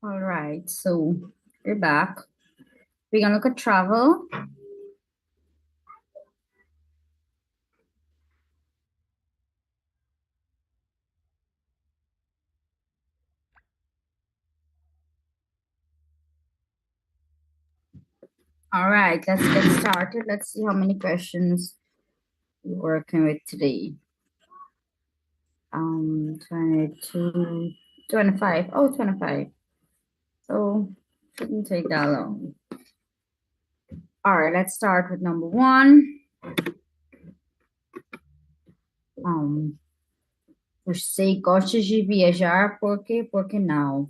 All right, so we're back. We're gonna look at travel. All right, let's get started. Let's see how many questions we're working with today. 22, 25. Oh, 25. So shouldn't take that long. All right, let's start with number one. Você gosta de viajar? Por quê? Porque não?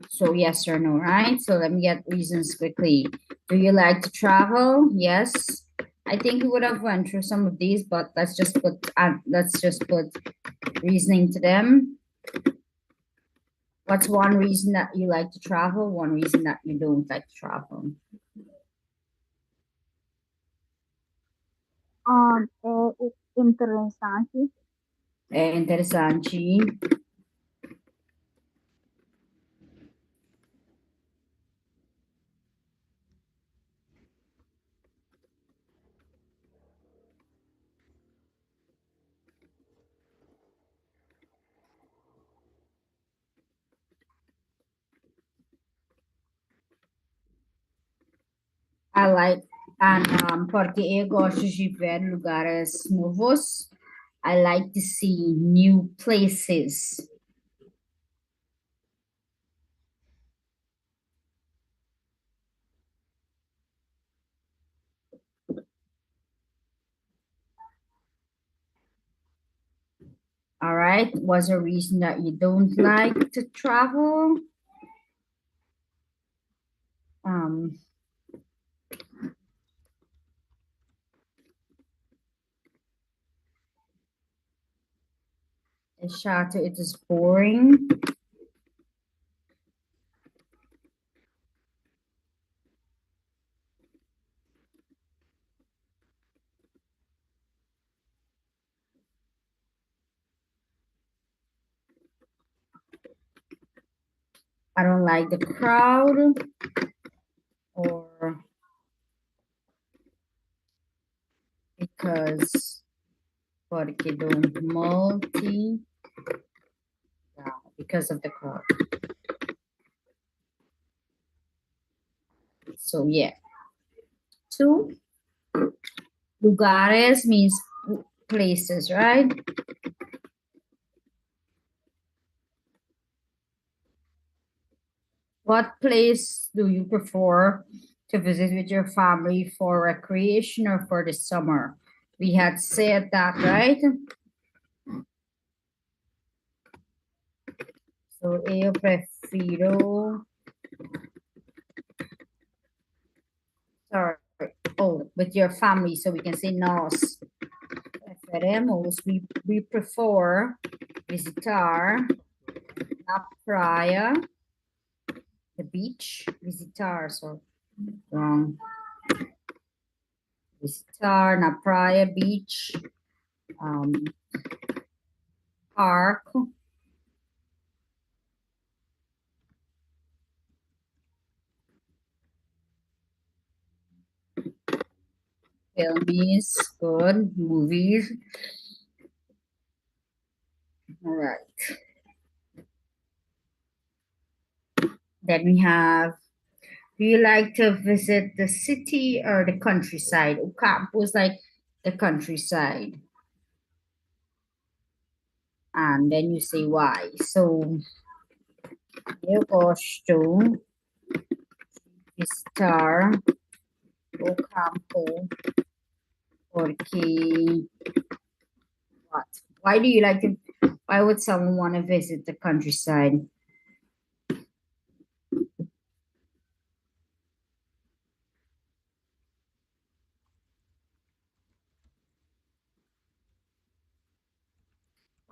So yes or no, right? So let me get reasons quickly. Do you like to travel? Yes. I think we would have went through some of these, but let's just put reasoning to them. What's one reason that you like to travel? One reason that you don't like to travel? É interessante. É interessante. I like, and porque eu gosto de ver lugares novos. I like to see new places. All right. What's a reason that you don't like to travel? Chato, it is boring. I don't like the crowd, or because porque don't multi, yeah, because of the crowd. So yeah. Two, lugares means places, right? What place do you prefer to visit with your family for recreation or for the summer? We had said that, right? So eu prefiro. Sorry. Oh, with your family, so we can say nós preferemos. We prefer visitar na praia, the beach. Visitar, so wrong. Visitar na praia, beach, park. Films, good. Movies. All right. Then we have, do you like to visit the city or the countryside? O campus, like the countryside. And then you say why. So eu gosto de estar no campo porque what? Why do you like to, why would someone want to visit the countryside?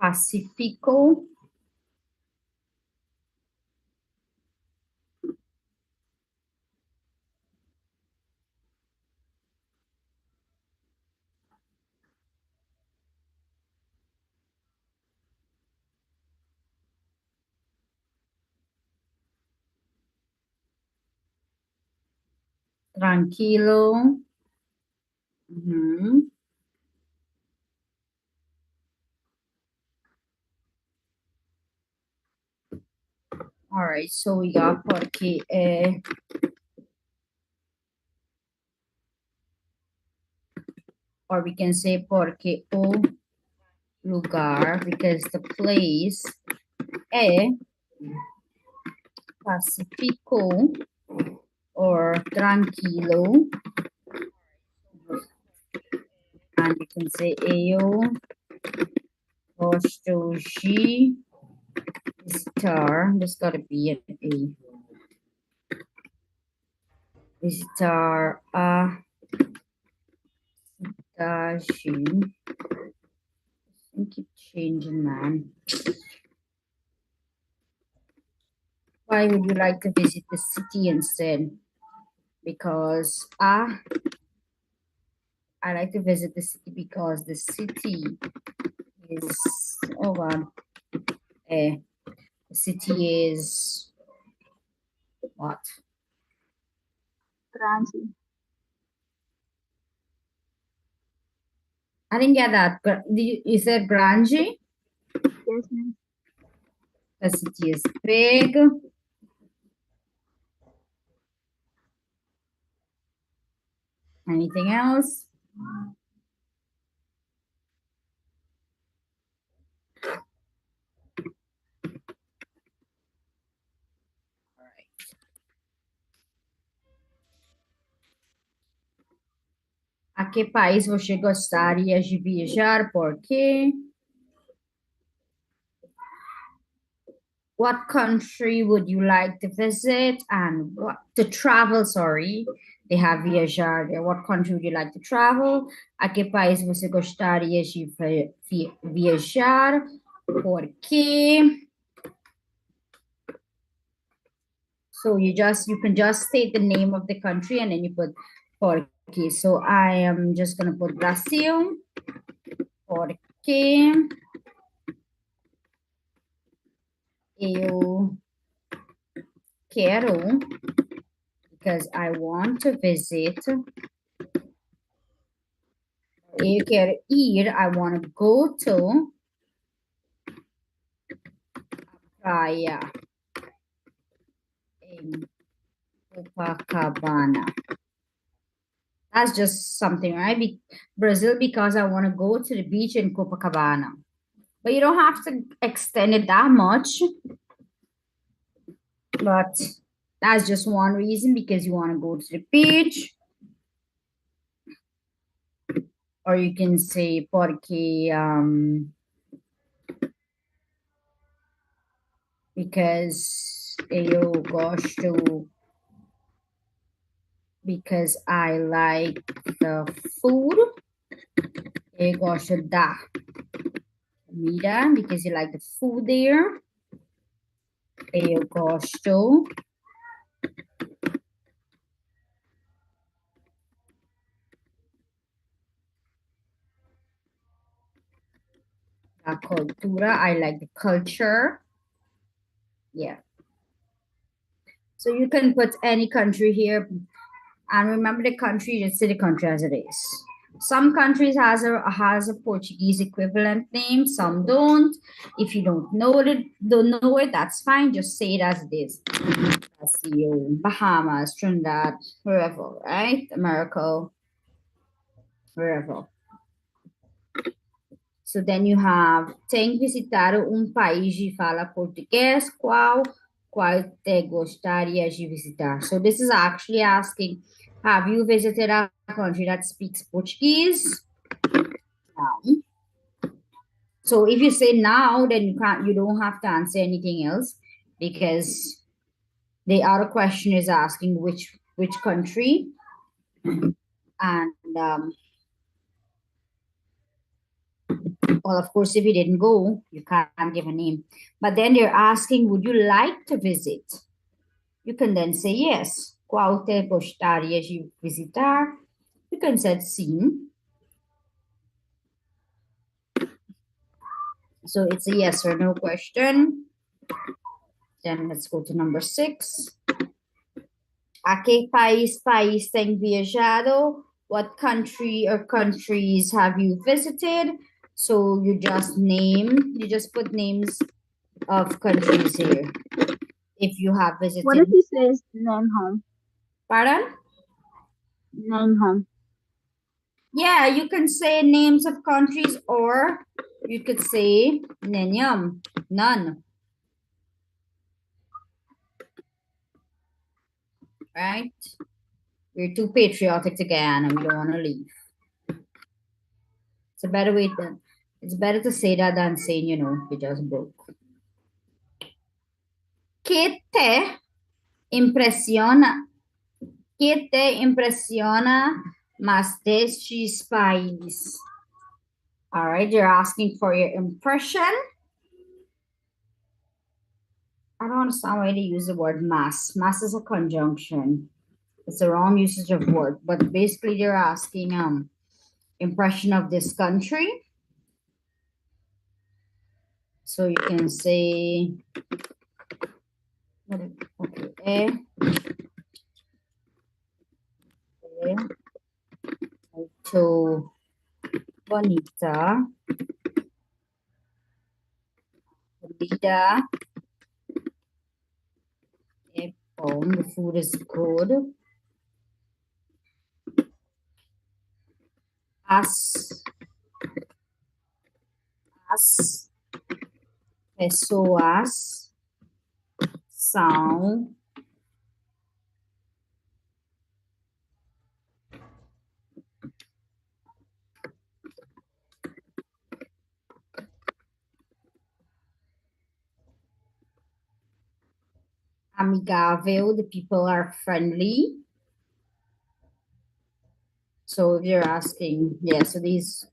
Pacífico. Tranquilo. Mhm. All right, so we got porque or we can say porque o lugar, because the place é pacífico or tranquilo. And we can say eu gosto de visitar. There's got to be an A. Visitar a cidade. I keep changing, man. Why would you like to visit the city instead? Because I like to visit the city because the city is, oh god, the city is what? Grande. I didn't get that. You said grande? Yes, ma'am. The city is big. Anything else? All right. A que país você gostaria de viajar? Por quê? What country would you like to visit and what to travel? Sorry, they have viajar there. What country would you like to travel? A que país você gostaria de viajar? Por quê? So you can just state the name of the country and then you put por quê. So I am just gonna put Brazil. Por quê? Eu quero, because I want to visit. Eu quero ir, I want to go to praia in Copacabana. That's just something, right? Brazil, because I want to go to the beach in Copacabana. But you don't have to extend it that much. But that's just one reason, because you want to go to the beach. Or you can say porque because eu gosto, because I like the food. Eu gosto da comida, because you like the food there. Eu gosto da cultura. I like the culture. Yeah. So you can put any country here, and remember the country, just say the country as it is. Some countries has a Portuguese equivalent name, some don't. If you don't know it, that's fine. Just say it as it is. Brazil, Bahamas, Trinidad, wherever, right? America, wherever. So then you have, tem visitado país de fala português, qual te gostaria de visitar? So this is actually asking, have you visited a country that speaks Portuguese? No. So if you say now, then you don't have to answer anything else, because the other question is asking which country, and well, of course, if you didn't go, you can't give a name. But then they're asking, would you like to visit? You can then say yes. Qual te gostaria de visitar? You can say sim. So it's a yes or no question. Then let's go to number 6. A que país tem viajado? What country or countries have you visited? So you just put names of countries here. If you have visited. What if he says name home? Pardon? Name home. Yeah, you can say names of countries, or you could say nenyam, none. Right? We're too patriotic to Guyana and we don't want to leave. It's a better way than it's better to say that than saying, we just broke. ¿Qué te impresiona? ¿Qué te impresiona más de estos países? All right, you're asking for your impression. I don't understand why they use the word mass. Mass is a conjunction. It's the wrong usage of word, but basically they're asking impression of this country. So you can say okay, to bonita, bonita, the food is good. As pessoas são amigável, the people are friendly. So if you're asking, yeah, so these,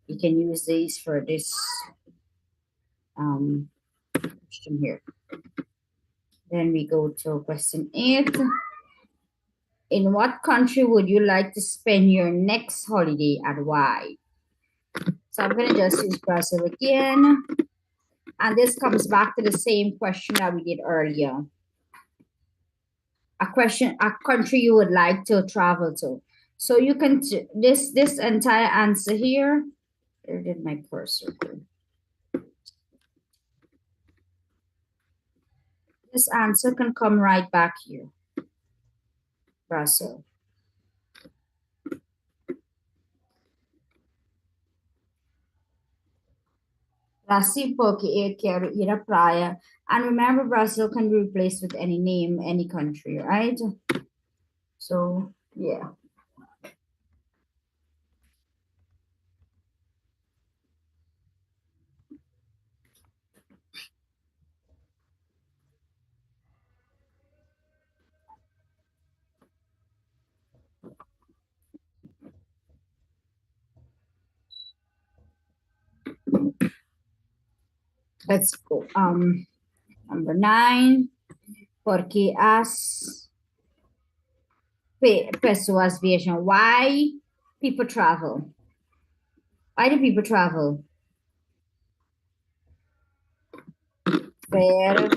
you can use these for this question here. Then we go to question 8. In what country would you like to spend your next holiday and why? So I'm going to just use Brazil again. And this comes back to the same question that we did earlier. A country you would like to travel to. So you can, this entire answer here, where did my cursor go? This answer can come right back here. Brazil. Brasil porque eu quero ir à praia. And remember, Brazil can be replaced with any name, any country, right? So, yeah. Let's go. Number 9. Porque as pessoas viajam. Why people travel? Why do people travel? Ver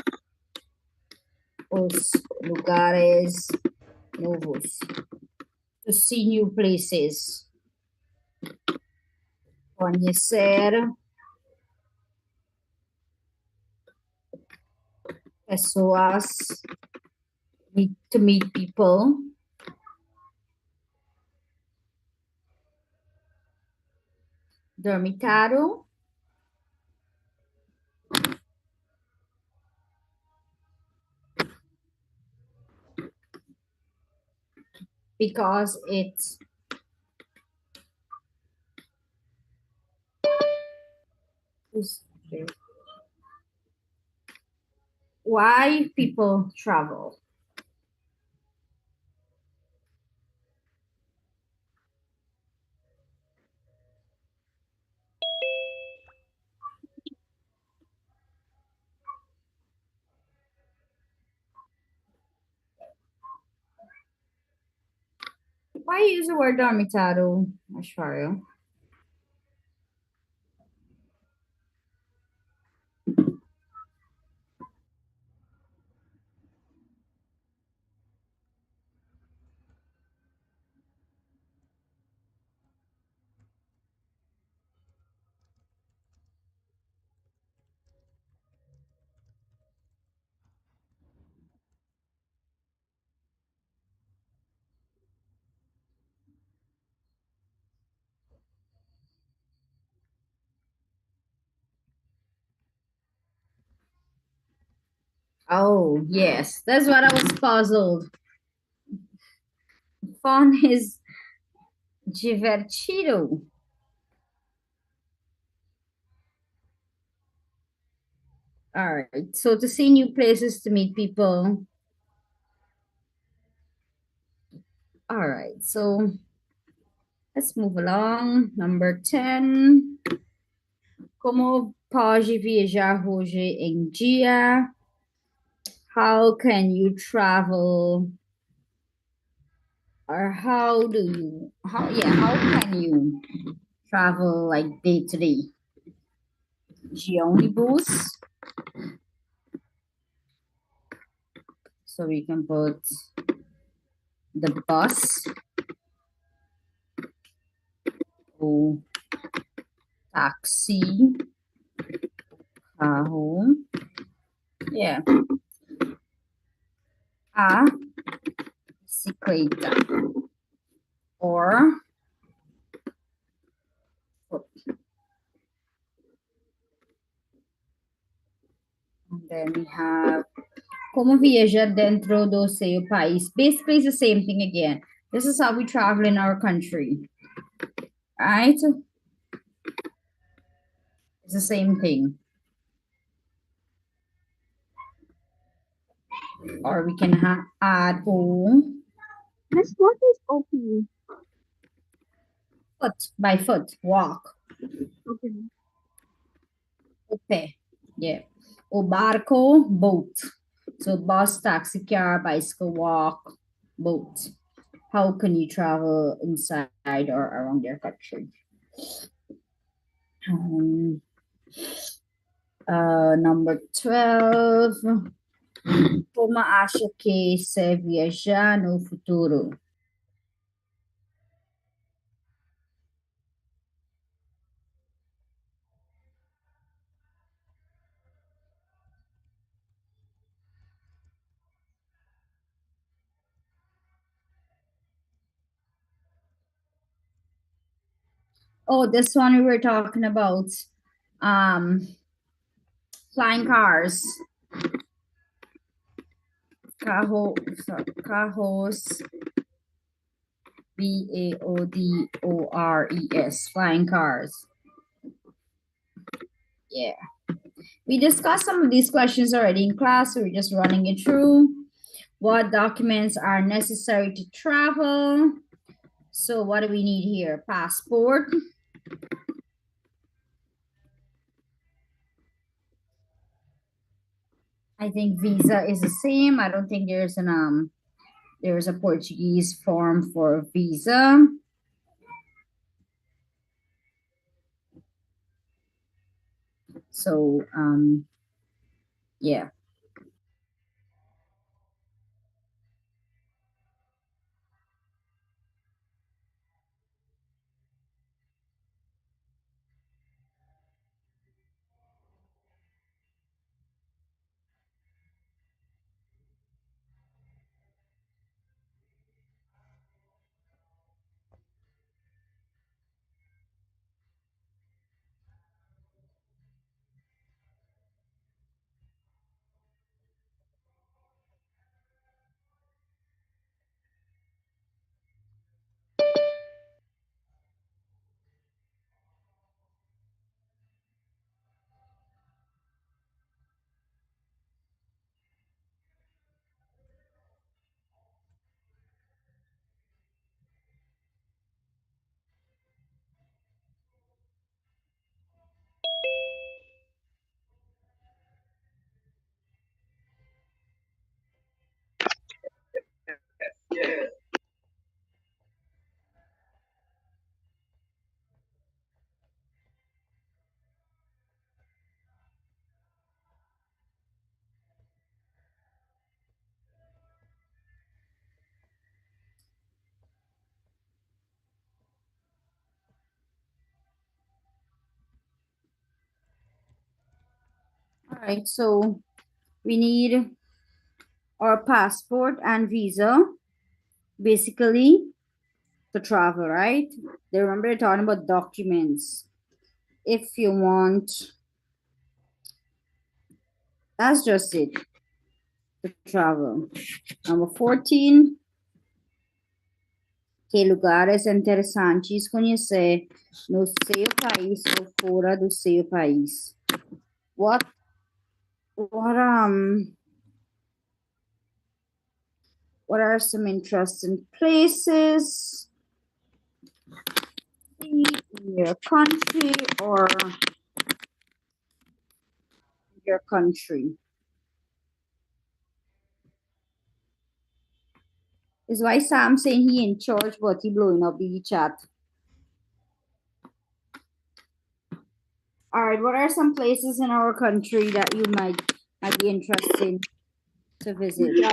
os lugares novos. To see new places. Conhecer pessoas. To meet people. Dormitário. because it's why people travel. Why use the word dormitado, Ashwarya? Oh, yes. That's what I was puzzled. Fun is divertido. All right. So to see new places, to meet people. All right. So let's move along. Number 10. Como pode viajar hoje em dia? How can you travel, or how can you travel like day to day? De ônibus. So we can put the bus or taxi, carro. Yeah. A bicicleta. Or and then we have como viajar dentro do seu país. Basically, it's the same thing again. This is how we travel in our country. Right? It's the same thing. Or we can add o Miss, what is OP? foot, by foot, walk. Okay. O pé. Yeah. O barco, boat. So bus, taxi, car, bicycle, walk, boat. How can you travel inside or around your country? Um, number 12. Como acha que se viajar no futuro? Oh, this one we were talking about. Um, flying cars. Carros. Baudores. Flying cars. Yeah. We discussed some of these questions already in class, so we're just running it through. What documents are necessary to travel? So what do we need here? Passport. I think visa is the same. I don't think there's a Portuguese form for visa. So yeah. All right, so we need our passport and visa, basically, to travel, right? They remember they're talking about documents. If you want, that's just it, to travel. Number 14, que lugares interessantes conhecer no seu país ou fora do seu país. What what are some interesting places in your country or your country? Is why Sam saying he in charge, but he blowing up the chat. All right, what are some places in our country that you might be interested to visit? Yeah.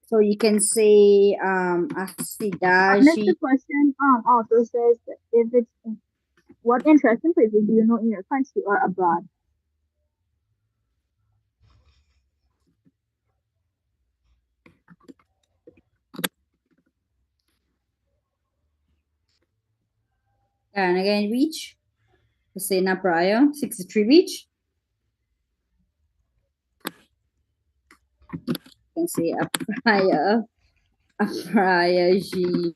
So you can say a Next, cidade. the question also says that if it's what interesting places do you know in your country or abroad? And again, beach. Say na praia, 63 beach. You can say a praia de.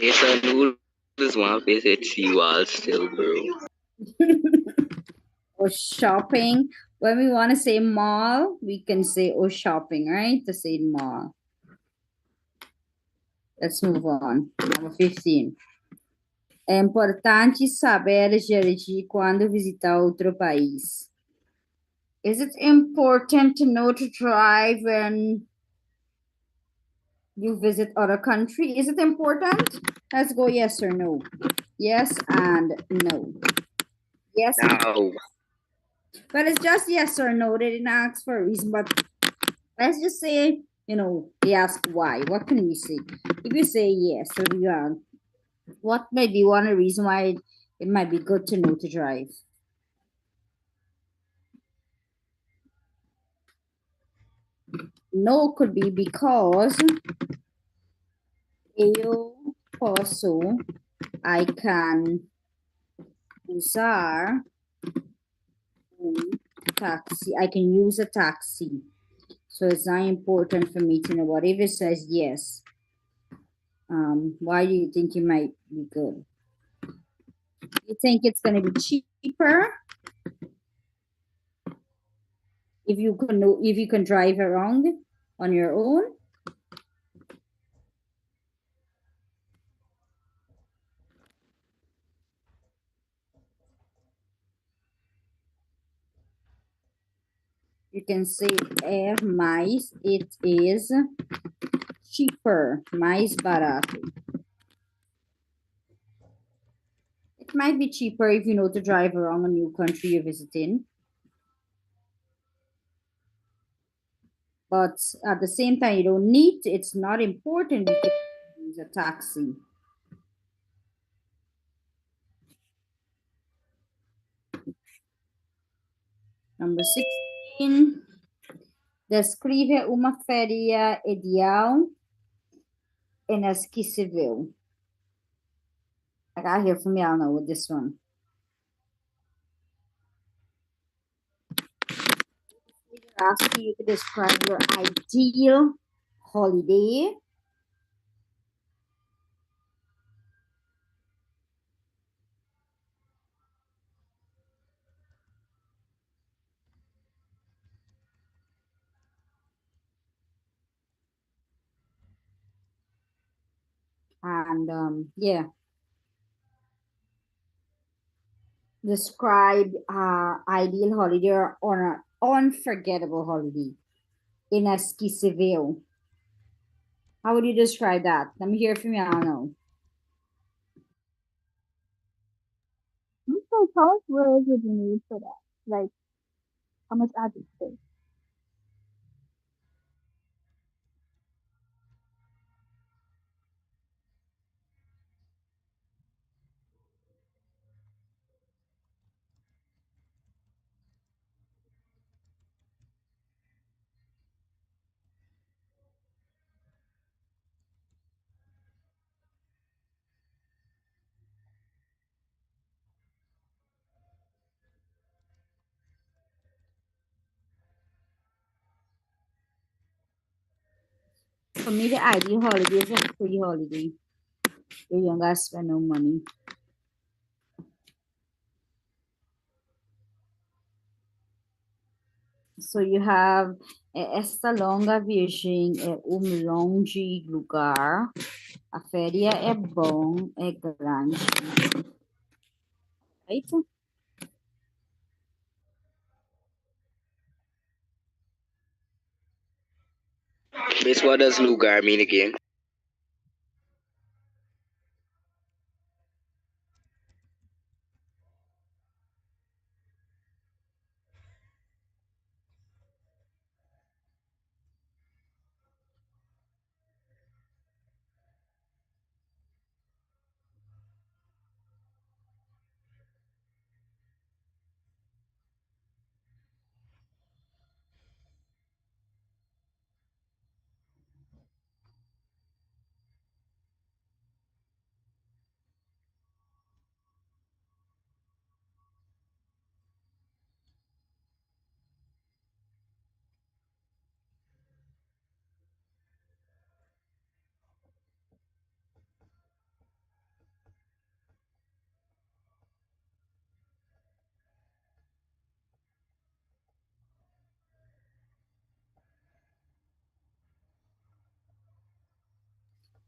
Nathan is one place at Seawall still, bro. Or shopping. When we want to say mall, we can say or shopping, right? To say mall. Let's move on. Number 15. É importante saber dirigir quando visitar outro país. Is it important to know to drive when you visit other country? Is it important? Let's go yes or no. Yes and no. Yes. No. But it's just yes or no. They didn't ask for a reason. But let's just say, they ask why. What can we say? If you say yes, so do you what might be one reason why it might be good to know to drive? No could be because eu posso, I can usar taxi. I can use a taxi. So it's not important for me to know what if it says yes. Why do you think it might be good? You think it's going to be cheaper if you can drive around on your own? You can say mais, it is cheaper, mais barato. It might be cheaper if you know to drive around a new country you're visiting. But at the same time, you don't need to, it's not important you can use a taxi. Number 16. Descreve uma férias ideal inesquecível. I got here from Yalna with this one. They're asking you to describe your ideal holiday. And yeah. Describe ideal holiday or an unforgettable holiday. Inesquecível. How would you describe that? Let me hear from you, I don't know. So how much words would you need for that? Like how much adjective? For me, the ideal holiday is a free holiday. You don't gotta spend no money. So you have esta longa viagem é longe lugar. A férias é bom, é grande. Right? Miss, what does lugar mean again?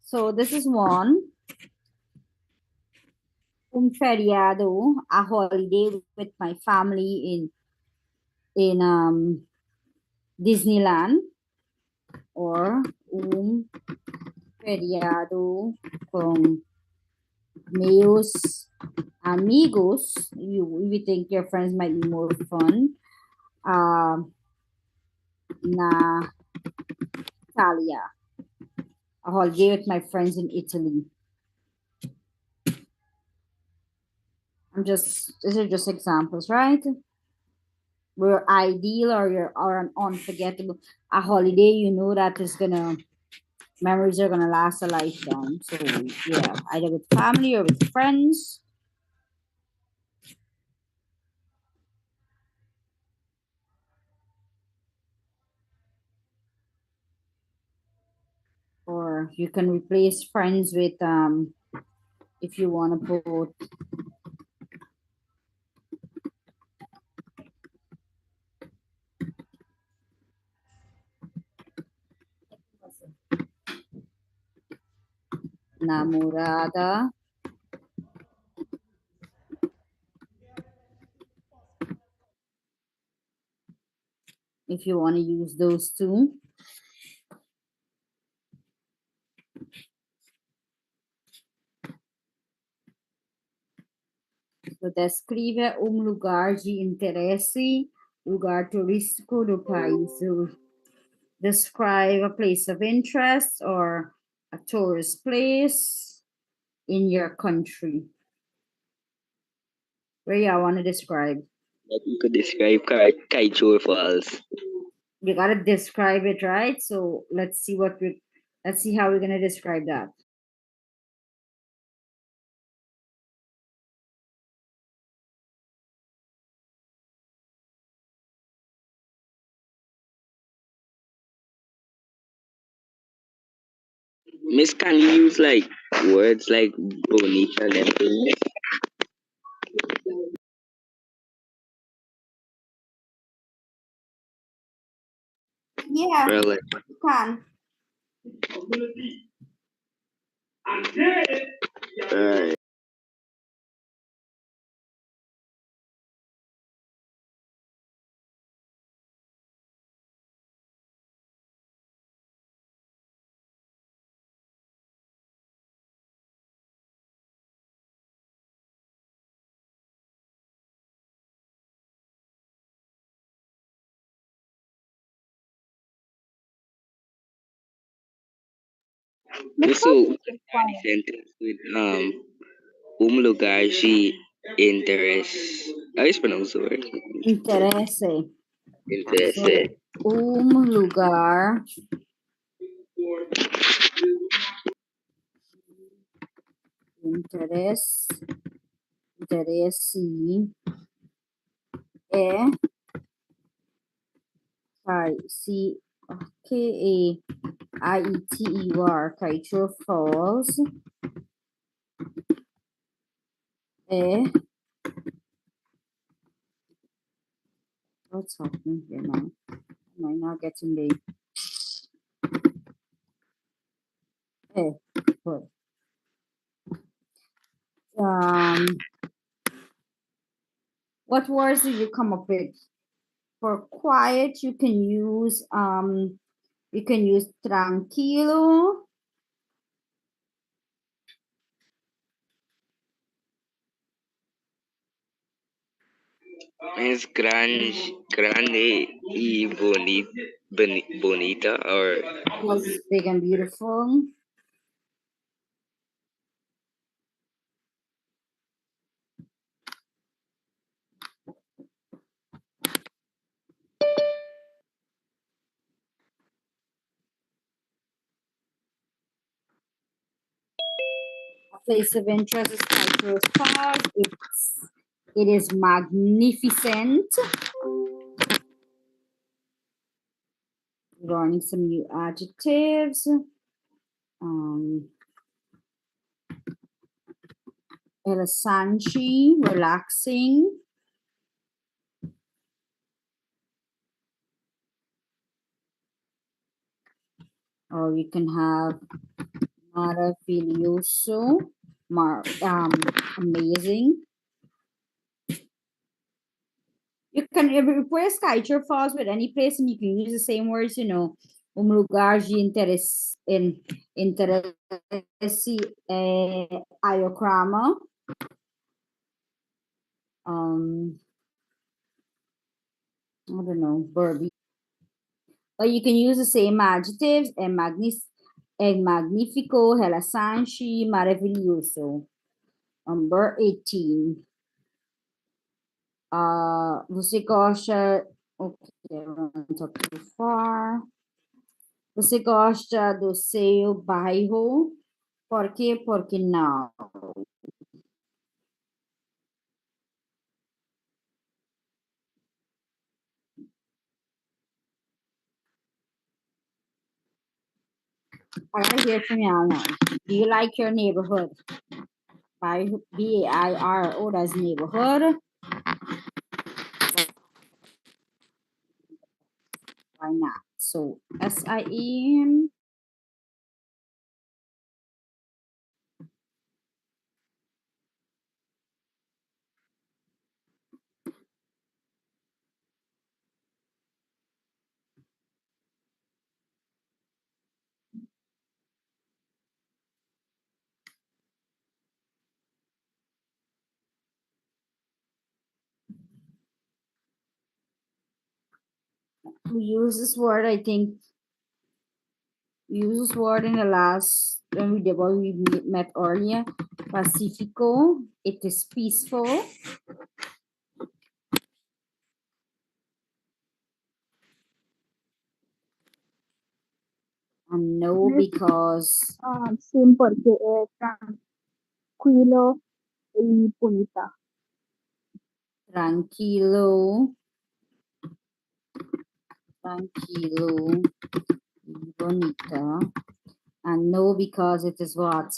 So this is one. Feriado, a holiday with my family in Disneyland, or feriado com meus amigos. You think your friends might be more fun. Na Italia, a holiday with my friends in Italy. These are just examples, right? We're ideal or an unforgettable, a holiday, you know, that is gonna, memories are gonna last a lifetime. So yeah, either with family or with friends. Or you can replace friends with if you want to put namorada. If you want to use those two. So descreve lugar de interesse, lugar turístico do país. So describe a place of interest or a tourist place in your country. Where you want to describe? That you could describe Kaichor Falls. You gotta describe it, right? So let's see how we're gonna describe that. Miss, can you use like words like bonita and everything? Yeah, Or like, you can. alright. Miss So Sophie is start the fine. sentence with lugar de interesse. How do you pronounce the word? Interesse. So Interesse. lugar interesse é se que IETER, Kaito Falls. What's happening here now? Am I not getting the good. What words did you come up with? For quiet, you can use tranquilo. Es grande y bonita, or Was big and beautiful. A place of interest is Cultural Park. It is magnificent. Learning some new adjectives. Relaxante, relaxing. Or you can have maravilhoso, amazing. You can replace Kaiser Falls with any place and you can use the same words, you know. Lugar de interesse, iocrama. I don't know, verb. But you can use the same adjectives, magnifico, relaxante, maravilhoso. Number 18. Você gosta... Okay, I don't talk too far. Você gosta do seu bairro? Por quê? Porque não. I gotta hear from y'all now. Do you like your neighborhood? B-A-I-R-O, that's neighborhood. Why not? So S-I-E. We use this word, I think. We use this word in the last, when we did what we met earlier. Pacifico, it is peaceful. And no, because... Sim, porque es tranquilo y bonita. Tranquilo. Tranquilo. Bonita. And no, because it is what?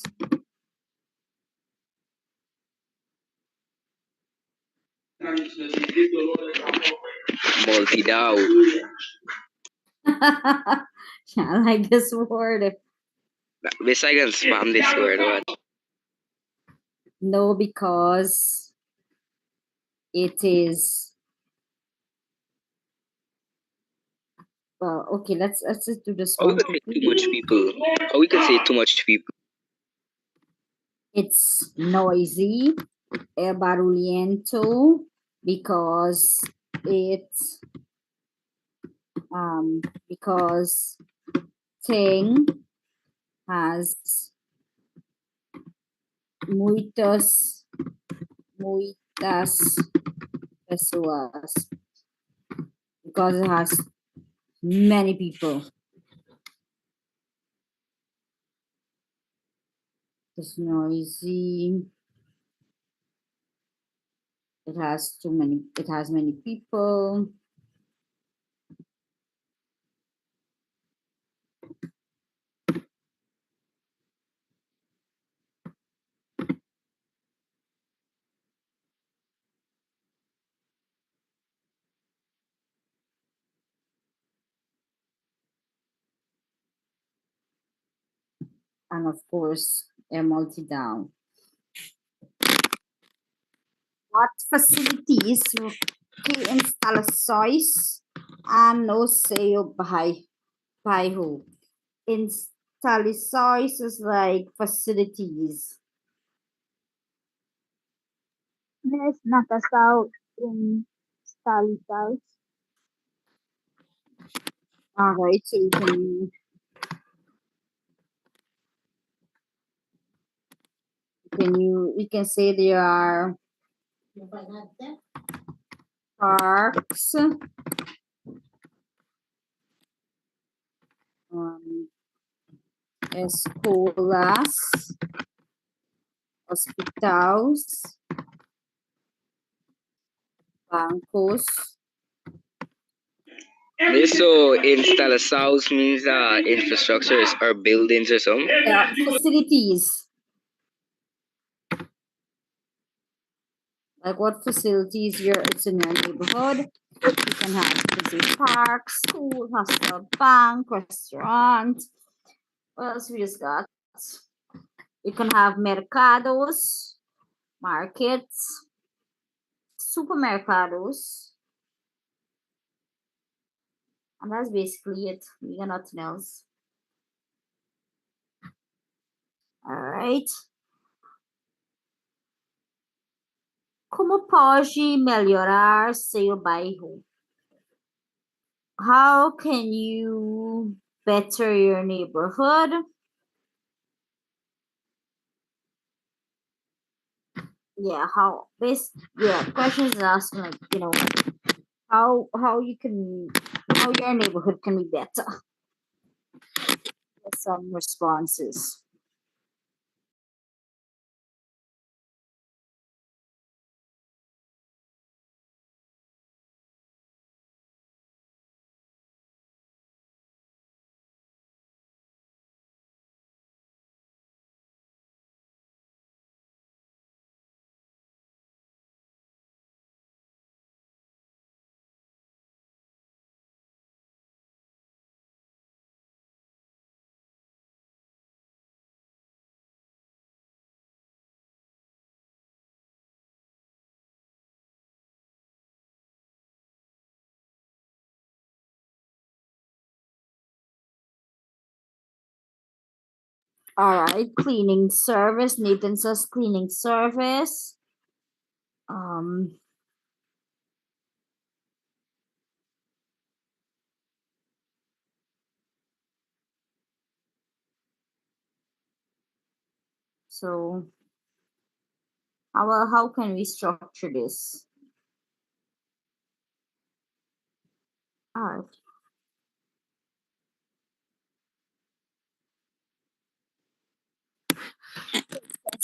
multidão. I like this word. Best I can spam this word, what? No, because it is... Well, okay, let's just do this Or we one. could say too much people. Or we could say too much people. It's noisy, barulhento, because it's because thing has muitas pessoas, because it has many people. It's noisy. It has many people. And of course, down. What facilities que instalações no seu bairro? Instalações is like facilities. There's Nakasao in Stalisals. All right, so you can say there are parks, escolas, hospitals, bancos. So instalações means infrastructures or buildings or something. Facilities. Like what facilities it's in your neighborhood. You can have park, school, hospital, bank, restaurant. What else we just got? You can have mercados, markets, supermercados. And that's basically it. We got nothing else. All right. Como pode melhorar seu bairro? How can you better your neighborhood? Yeah, questions is asking like, how your neighborhood can be better. With some responses. All right, cleaning service. Nathan says cleaning service. So how can we structure this? All right.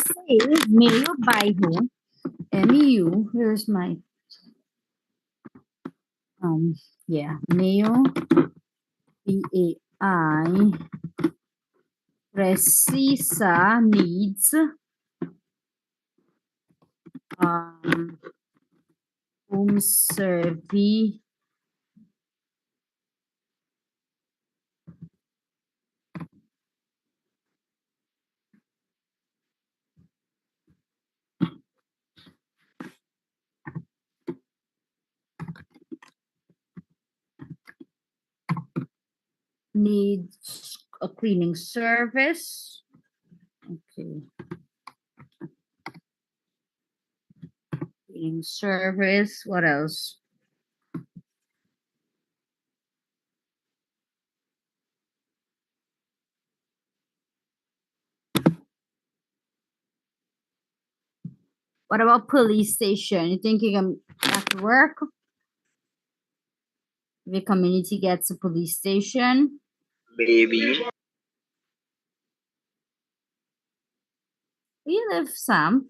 Say meu bairro. MU. Here's my meu BAI precisa needs service needs a cleaning service. Okay. Cleaning service. What else? What about police station? You think you can have to work? The community gets a police station. Maybe. Where you live, Sam?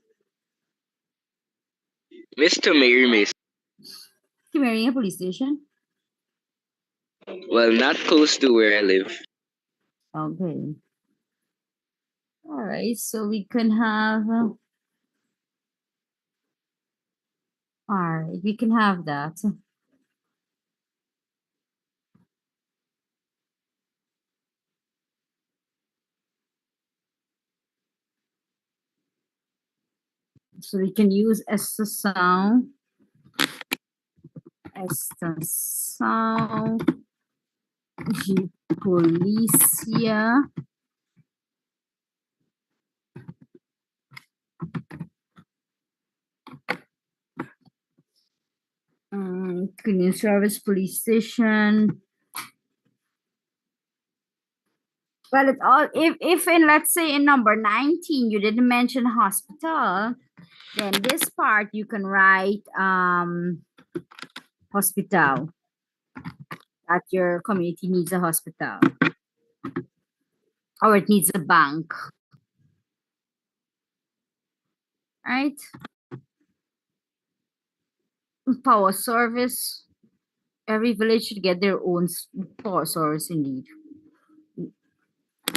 Mr. Mayor, Miss. You're a police station? Well, not close to where I live. Okay. All right, so we can have. All right, we can have that. So we can use estação. Estação de polícia. Cleaning service, police station. Well, it's all if in, let's say, in number 19 you didn't mention hospital, then this part you can write hospital, that your community needs a hospital or it needs a bank, right? Power service. Every village should get their own power service indeed.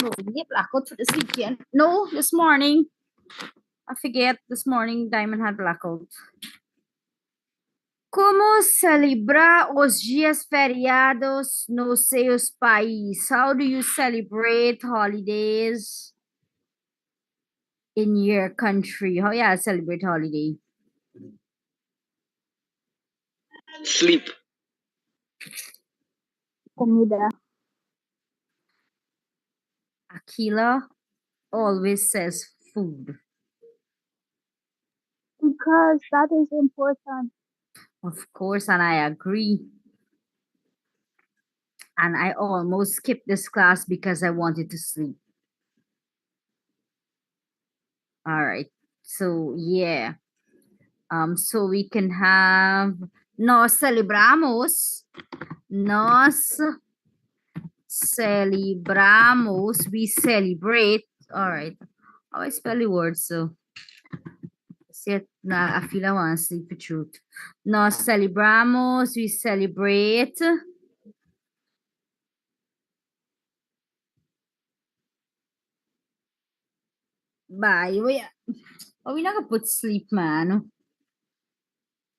Oh, we get blackout for this weekend. No, this morning. I forget, this morning Diamond had blackout. Como celebrar os dias feriados no seus país? How do you celebrate holidays in your country? How you celebrate holiday? Sleep. Comida. Akila always says food. Because that is important. Of course, and I agree. And I almost skipped this class because I wanted to sleep. All right. So yeah. So we can have nos celebramos. Nos celebramos. We celebrate. All right. How I spell the word so? I feel I want to sleep the truth. Nos celebramos. We celebrate. Bye. We're not gonna put sleep, man.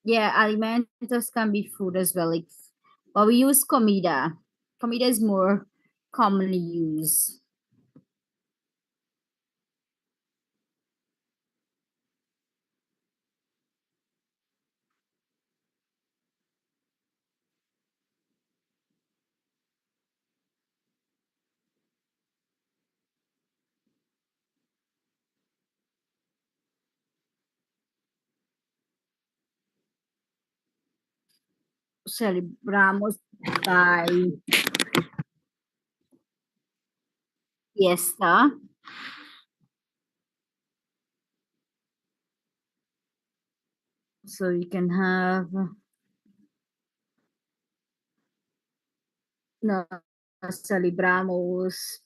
Yeah, alimentos can be food as well. Like, but we use comida. Comida is more commonly used. Celebramos by fiesta. So you can have no celebramos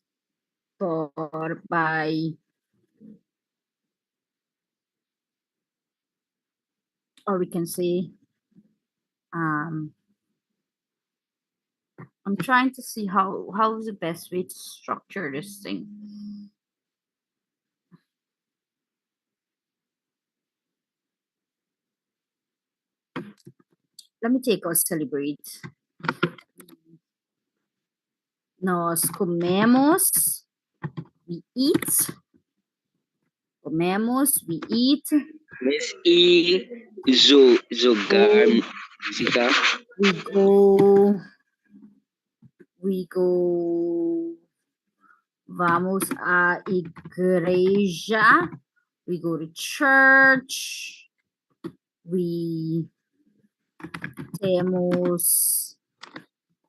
por by, or we can say I'm trying to see how is the best way to structure this thing. Let me take out celebrate. Nós comemos, we eat. Comemos, we eat. Miss E. Jogar música. We go. Vamos à igreja. We go to church. We temos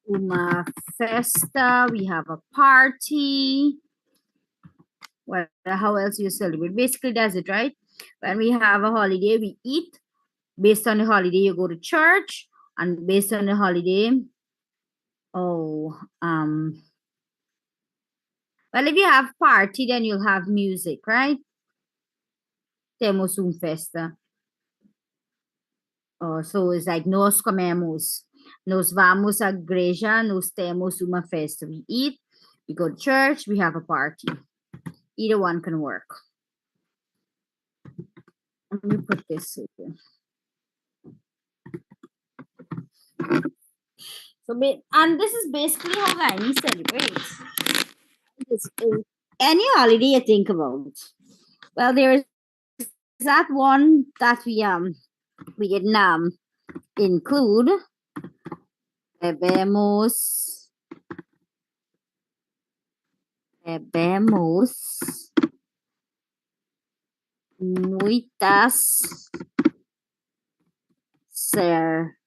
uma festa. We have a party. Well, how else you celebrate? Basically, that's it, right? When we have a holiday, we eat. Based on the holiday, you go to church. And based on the holiday, well, if you have party, then you'll have music, right? Temos festa. So it's like nos comemos. Nos vamos à igreja, nos temos uma festa. We eat, we go to church, we have a party. Either one can work. Let me put this here. So, and this is basically how Guyanese celebrates. Any holiday you think about. Well, there is that one that we didn't include. Bebemos muitas cervejas.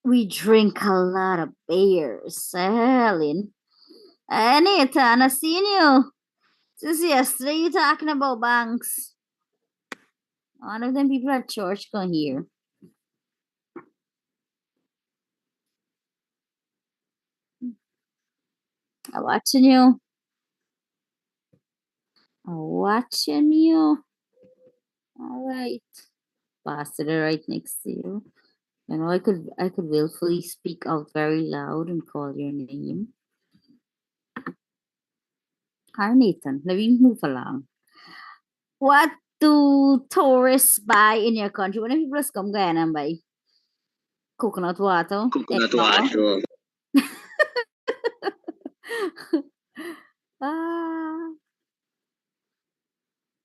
We drink a lot of beers. Helen. Nathan, I seen you. Since yesterday you talking about banks. One of them people at church can hear. I'm watching you. I'm watching you. All right. Pastor right next to you. You know, I could willfully speak out very loud and call your name. Hi, Nathan. Let me move along. What do tourists buy in your country? When people come Guyana and buy coconut water. Coconut water.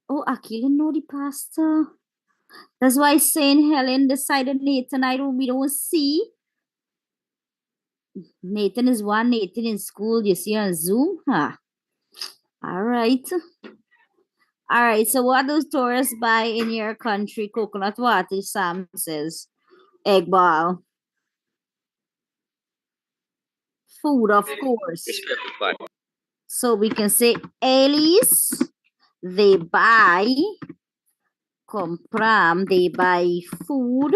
Oh, Akila know the pastor. That's why Saint Helen decided Nathan we don't see. Nathan is one Nathan in school. You see on Zoom, huh? All right. All right. So what do tourists buy in your country? Coconut water, Sam says. Egg ball. Food, of course. So we can say Alice, they buy, compram, they buy food.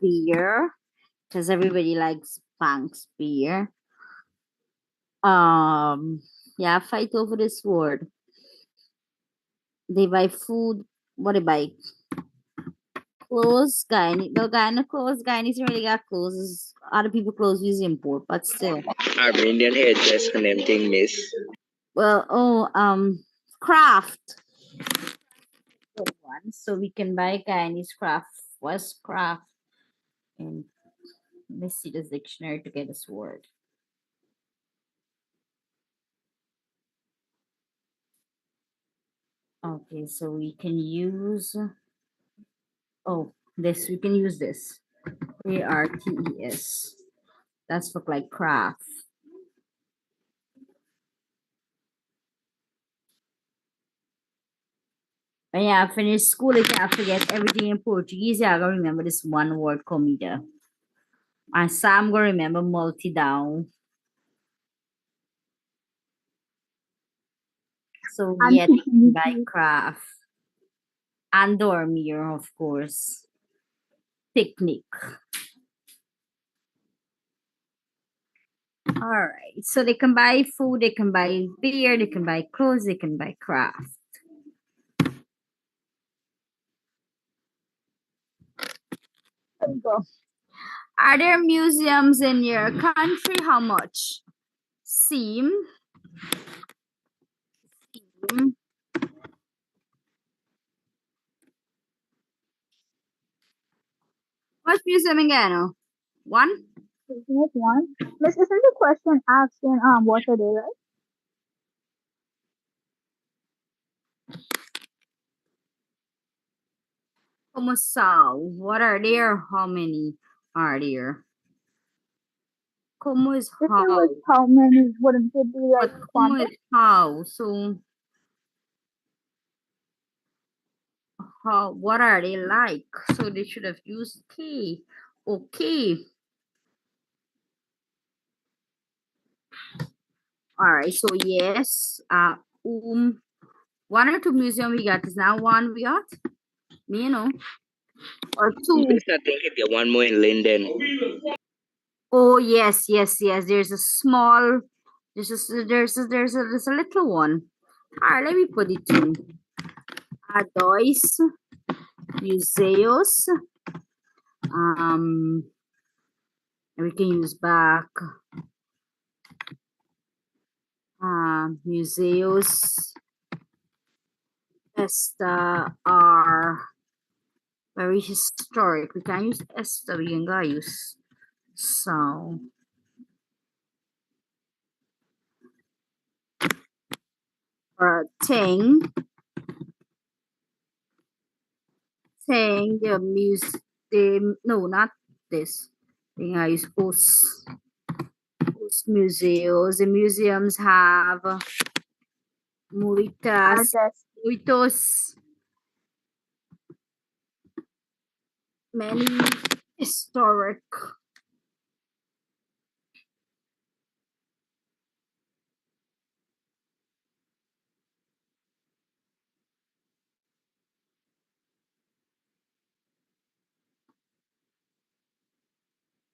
Beer, because everybody likes Banks beer. Yeah, fight over this word. They buy food. What they buy? Clothes. The guy in the clothes. Guy needs really got clothes. Other people clothes use import, but still. Armenian hairdress and everything, miss. Well, craft. Good one. So we can buy Guyanese craft. What's craft? And let's see this dictionary to get this word. Okay, so we can use this. We can use this. ARTES. That's for like craft. When you have finished school, you can't forget everything in Portuguese. You gotta remember this one word, comida. And Sam gonna remember multi-down. So yet by craft. And dormir, of course. Picnic. All right. So they can buy food, they can buy beer, they can buy clothes, they can buy craft. There we go. Are there museums in your country? How much? Seem. What's museum again? One? One. Miss, isn't the question asking what are they, right? Como são? What are there? How many are there? Como is If how? it was how many, wouldn't it be like But como quantum? is how? So how? What are they like? So they should have used K. Okay. All right. So yes. One or two museum we got is now one we got. Me, you know. Or two. Miss, I think there's one more in Linden. Oh yes. There's a small. There's a little one. All right. Let me put it in. Dois museus. We can use back. Museus. Esta are very historic. We can use esta. We can use So thing the music, no, not this thing. I use post museos. The museums have muitas Artist. muitos many historic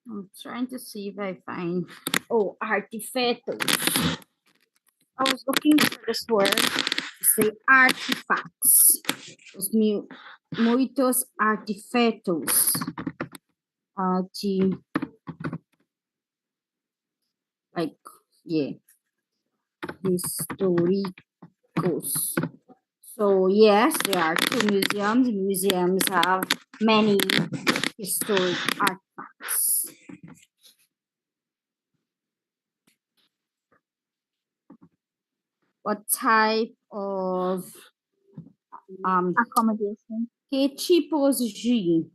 I'm trying to see if I find artifactos. I was looking for this word to say artifacts. Os muitos artifactos. Like, yeah, históricos. So yes, there are two museums. Museums have many historic artifacts. What type of Accommodation. que tipos de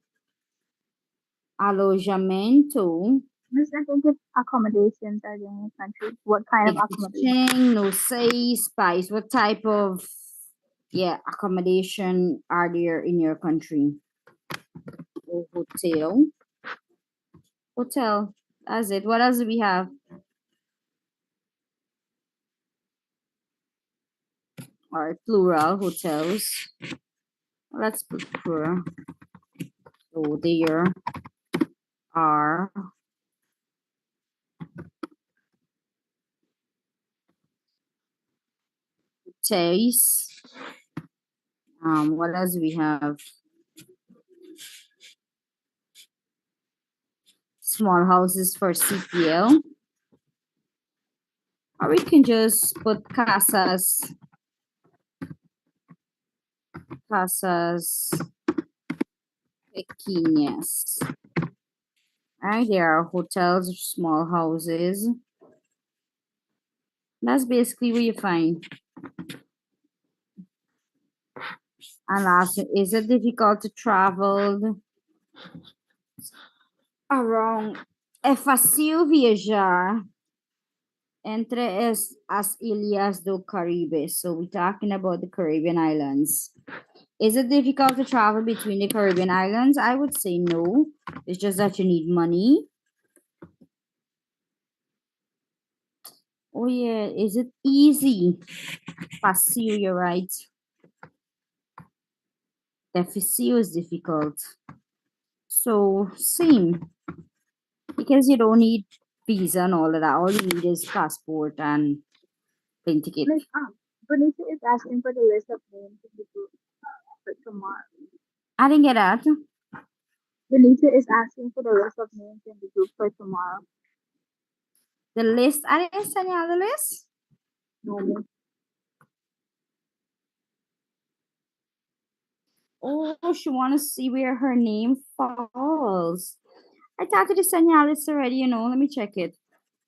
alojamento Miss, I think it's accommodations are there in the country. What kind of accommodation? existem no 6 países? What type of accommodation are there in your country? Hotel. That's it. What else do we have? Or plural hotels. Let's put plural. So there are hotels. What else do we have? Small houses for CPL. Or we can just put casas pequeñas. Right, there are hotels, small houses. That's basically what you find. And last, is it difficult to travel around? É fácil viajar entre as ilhas do Caribe. So we're talking about the Caribbean islands. Is it difficult to travel between the Caribbean islands? I would say no. It's just that you need money. Oh yeah, is it easy? Fácil, you're right. Difícil is difficult. So same. Because you don't need visa and all of that. All you need is passport and plane ticket. Miss, Benicia is asking for the list of names in the group for tomorrow. I didn't get that. Benicia is asking for the list of names in the group for tomorrow. The list, I didn't send you the list. No, miss. Oh, she wants to see where her name falls. I thought to send you list already, let me check it.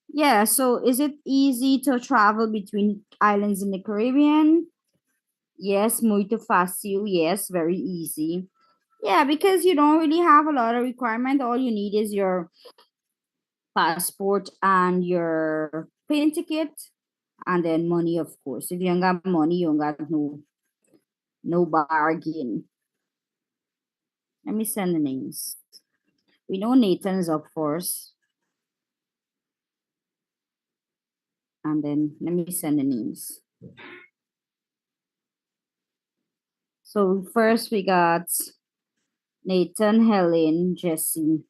Yeah, so is it easy to travel between islands in the Caribbean? Yes, muito fácil. Yes, very easy. Yeah, because you don't really have a lot of requirement. All you need is your passport and your plane ticket, and then money, of course. If you don't got money, you don't got no bargain. Let me send the names. We know Nathan's up first. And then let me send the names. So first we got Nathan, Helen, Jesse,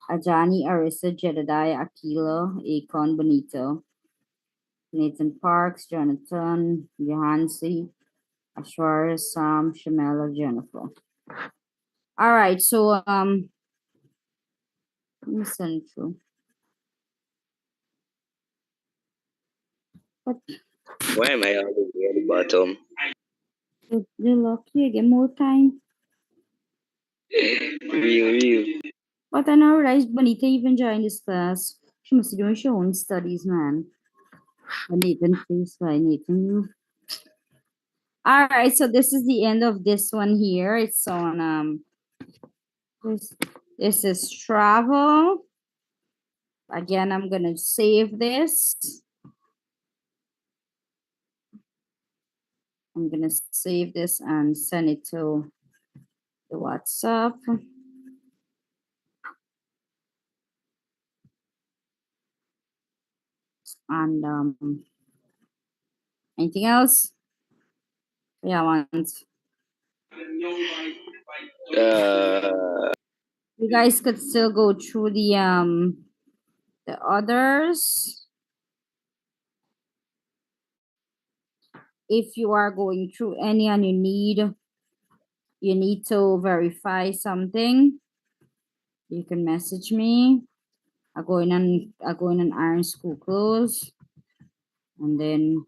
Ajani, Arissa, Jedediah, Aquila, Akon, Bonito, Nathan Parks, Jonathan, Johansi, Ashwar, Sam, Shamela, Jennifer. All right, so let me send through. But Why am I always at the bottom? you're lucky, you get more time. Real. But I never realized Bonita even joined this class. She must be doing her own studies, man. And Nathan, please, why Nathan? All right, so this is the end of this one here. It's on this is travel. Again, I'm gonna save this. I'm gonna save this and send it to the WhatsApp. And anything else? Yeah, once you guys could still go through the others. If you are going through any and you need to verify something, you can message me. I go in and iron school clothes and then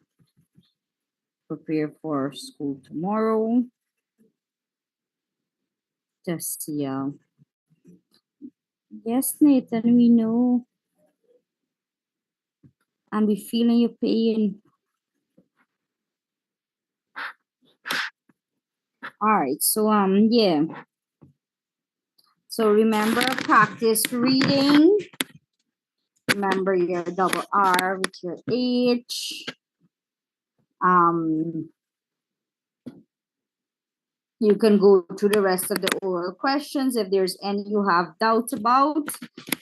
prepare for school tomorrow. Just see yes, Nathan, we know. And we feeling your pain. All right, so yeah. So remember, practice reading. Remember your double R with your H. You can go through the rest of the oral questions. If there's any you have doubts about,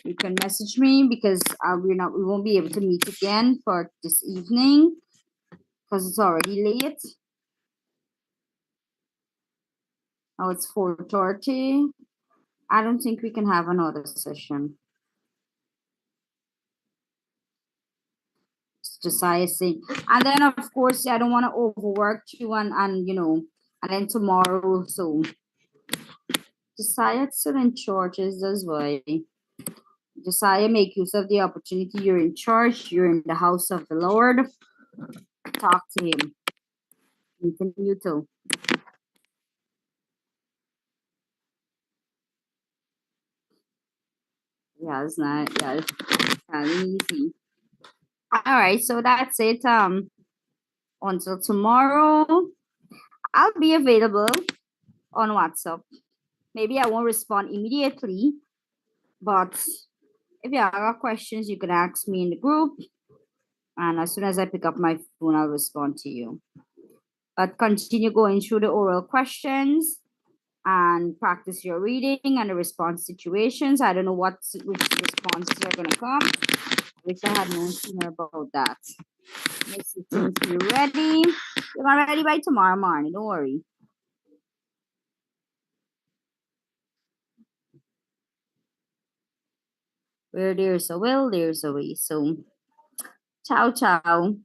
you can message me because we won't be able to meet again for this evening because it's already late. Now it's 4:30. I don't think we can have another session. Josiah saying, and then of course I don't want to overwork you and and then tomorrow. So Josiah still in churches as well. Josiah, make use of the opportunity. You're in church. You're in the house of the Lord. Talk to him. You too. Yeah, it's not. Yeah, it's kind of easy. All right, so that's it. Until tomorrow, I'll be available on WhatsApp. Maybe I won't respond immediately, but if you have questions, you can ask me in the group. And as soon as I pick up my phone, I'll respond to you. But continue going through the oral questions and practice your reading and the response situations. I don't know which responses are going to come. I wish I had known sooner about that. Miss you think you're ready. You're not ready by tomorrow morning. Don't worry. Where there's a will, there's a way. So, ciao, ciao.